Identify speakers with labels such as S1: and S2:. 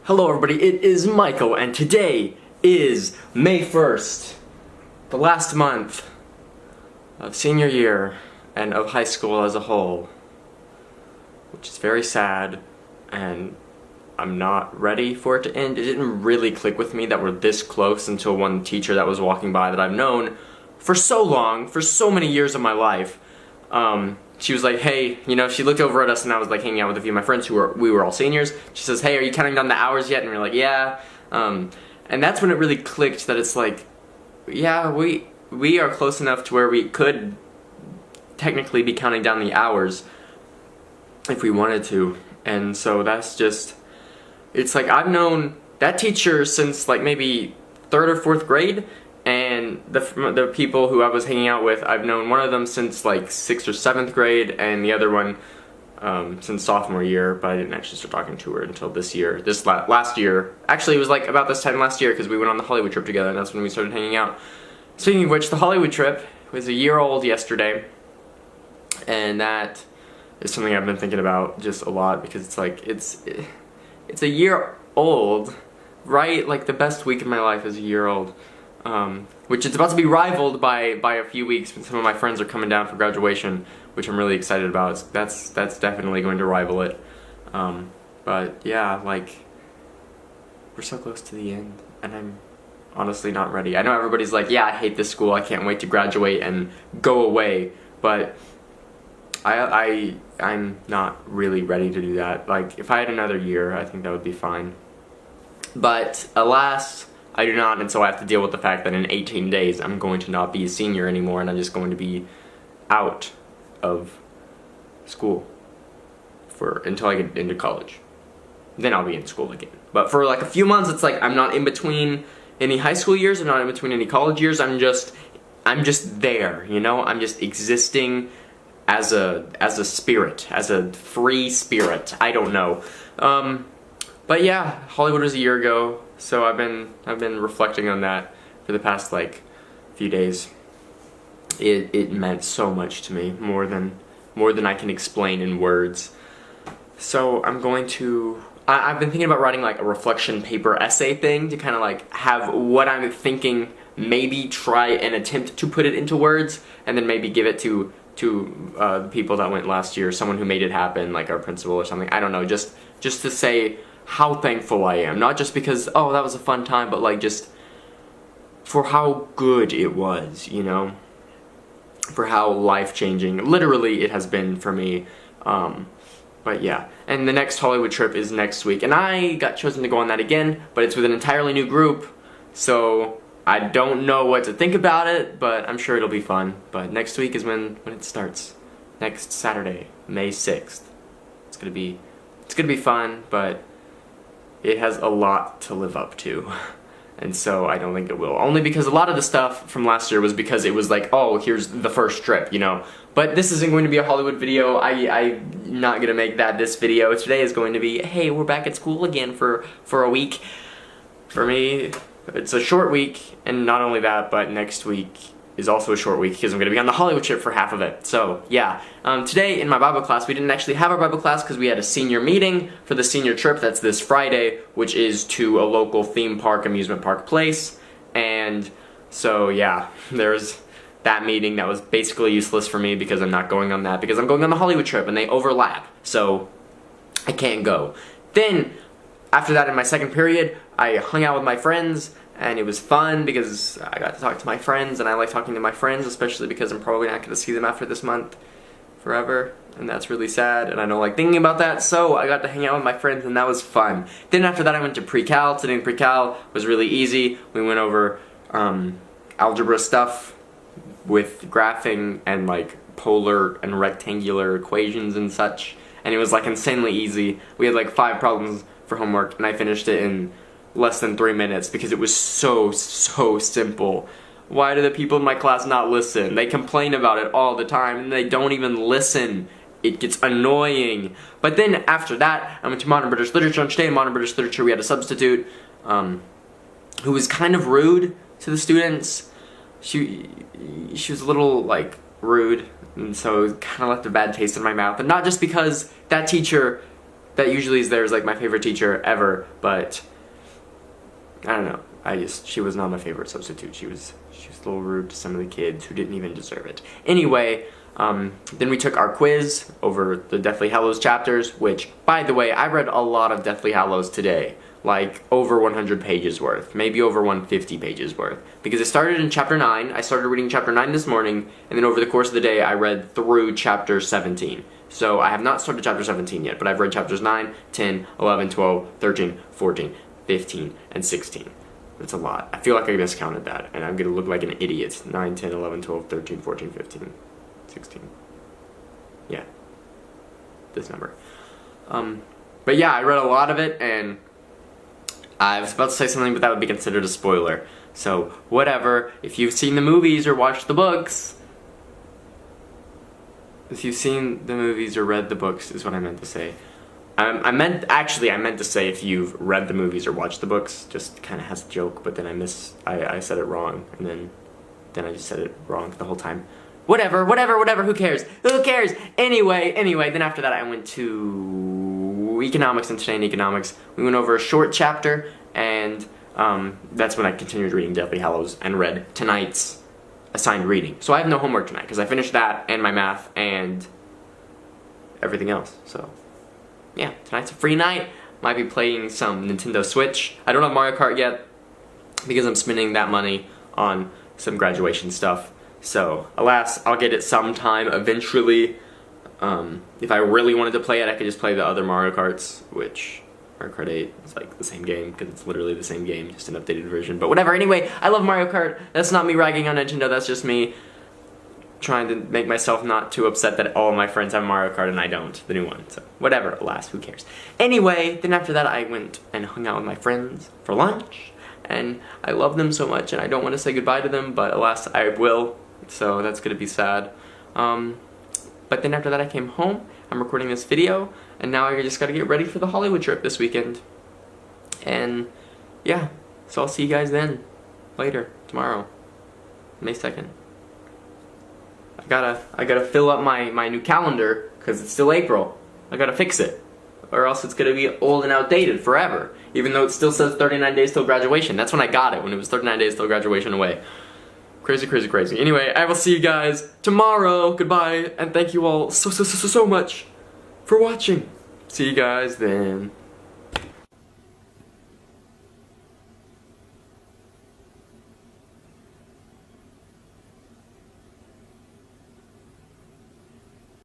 S1: Hello everybody, it is Michael, and today is May 1st, the last month of senior year and of high school as a whole, which is very sad, and I'm not ready for it to end. It didn't really click with me that we're this close until one teacher that was walking by that I've known for so long, for so many years of my life, she was like, hey, she looked over at us and I was like hanging out with a few of my friends we were all seniors. She says, hey, are you counting down the hours yet? And we're like, yeah. And that's when it really clicked that it's like, yeah, we are close enough to where we could technically be counting down the hours if we wanted to. And so that's just, it's like I've known that teacher since like maybe 3rd or 4th grade. And the people who I was hanging out with, I've known one of them since like 6th or 7th grade, and the other one since sophomore year, but I didn't actually start talking to her until this year, last year. Actually, it was like about this time last year because we went on the Hollywood trip together, and that's when we started hanging out. Speaking of which, the Hollywood trip was a year old yesterday, and that is something I've been thinking about just a lot because it's like, it's a year old, right? Like the best week of my life is a year old. Which is about to be rivaled by a few weeks when some of my friends are coming down for graduation, which I'm really excited about. That's definitely going to rival it. But yeah, like, we're so close to the end, and I'm honestly not ready. I know everybody's like, yeah, I hate this school, I can't wait to graduate and go away, but I'm not really ready to do that. Like, if I had another year, I think that would be fine. But alas, I do not, and so I have to deal with the fact that in 18 days I'm going to not be a senior anymore, and I'm just going to be out of school until I get into college. Then I'll be in school again. But for like a few months, it's like I'm not in between any high school years, I'm not in between any college years, I'm just there, I'm just existing as a spirit, as a free spirit. I don't know. But yeah, Hollywood was a year ago. So I've been reflecting on that for the past like few days. It meant so much to me, more than I can explain in words. So I'm going to I've been thinking about writing like a reflection paper essay thing to kind of like have what I'm thinking, maybe try and attempt to put it into words, and then maybe give it to the people that went last year, someone who made it happen, like our principal or something. I don't know, just to say how thankful I am. Not just because, oh, that was a fun time, but like just for how good it was, for how life-changing, literally, it has been for me. But yeah, and the next Hollywood trip is next week, and I got chosen to go on that again, but it's with an entirely new group, so I don't know what to think about it, but I'm sure it'll be fun. But next week is when it starts. Next Saturday, May 6th. It's gonna be fun, but it has a lot to live up to, and so I don't think it will. Only because a lot of the stuff from last year was because it was like, oh, here's the first trip, But this isn't going to be a Hollywood video. I'm not going to make that this video. Today is going to be, hey, we're back at school again for a week. For me, it's a short week, and not only that, but next week is also a short week because I'm going to be on the Hollywood trip for half of it. So, yeah. Today in my Bible class, we didn't actually have our Bible class because we had a senior meeting for the senior trip. That's this Friday, which is to a local theme park, amusement park place. And so, yeah, there's that meeting that was basically useless for me because I'm not going on that because I'm going on the Hollywood trip and they overlap. So, I can't go. Then, after that in my second period, I hung out with my friends, and it was fun because I got to talk to my friends, and I like talking to my friends, especially because I'm probably not going to see them after this month forever, and that's really sad, and I don't like thinking about that, so I got to hang out with my friends, and that was fun. Then after that I went to pre-cal. Today in pre-cal was really easy. We went over algebra stuff with graphing and like polar and rectangular equations and such, and it was like insanely easy. We had like 5 problems for homework, and I finished it in less than 3 minutes because it was so simple. Why do the people in my class not listen? They complain about it all the time and they don't even listen. It gets annoying. But then after that, I went to Modern British Literature, and today in Modern British Literature we had a substitute who was kind of rude to the students. She was a little like rude, and so it kind of left a bad taste in my mouth. And not just because that teacher that usually is there as like my favorite teacher ever, but I don't know. She was not my favorite substitute. She was a little rude to some of the kids who didn't even deserve it. Anyway, then we took our quiz over the Deathly Hallows chapters, which, by the way, I read a lot of Deathly Hallows today. Like, over 100 pages worth. Maybe over 150 pages worth. Because it started in chapter 9. I started reading chapter 9 this morning, and then over the course of the day, I read through chapter 17. So I have not started chapter 17 yet, but I've read chapters 9, 10, 11, 12, 13, 14, 15, and 16. That's a lot. I feel like I miscounted that, and I'm going to look like an idiot. 9, 10, 11, 12, 13, 14, 15, 16. Yeah. This number. But yeah, I read a lot of it, and I was about to say something, but that would be considered a spoiler. So, whatever. If you've seen the movies or watched the books... If you've seen the movies or read the books, is what I meant to say. I meant to say if you've read the movies or watched the books, just kind of has a joke, but then I said it wrong, and then I just said it wrong the whole time. Whatever, who cares? Who cares? Anyway, then after that I went to economics and today in economics. We went over a short chapter, and that's when I continued reading Deathly Hallows and read tonight's assigned reading. So I have no homework tonight, because I finished that, and my math, and everything else, so... Yeah, tonight's a free night. Might be playing some Nintendo Switch. I don't have Mario Kart yet because I'm spending that money on some graduation stuff. So, alas, I'll get it sometime eventually. If I really wanted to play it, I could just play the other Mario Karts, which Mario Kart 8 is like the same game because it's literally the same game, just an updated version. But whatever, anyway, I love Mario Kart. That's not me ragging on Nintendo, that's just me trying to make myself not too upset that all of my friends have Mario Kart and I don't, the new one. So, whatever, alas, who cares. Anyway, then after that I went and hung out with my friends for lunch, and I love them so much and I don't want to say goodbye to them, but alas, I will, so that's gonna be sad. But then after that I came home, I'm recording this video, and now I just gotta get ready for the Hollywood trip this weekend. And, yeah, so I'll see you guys then, later, tomorrow, May 2nd. I gotta fill up my new calendar, because it's still April. I gotta fix it, or else it's gonna be old and outdated forever, even though it still says 39 days till graduation. That's when I got it, when it was 39 days till graduation away. Crazy, crazy, crazy. Anyway, I will see you guys tomorrow. Goodbye, and thank you all so much for watching. See you guys then.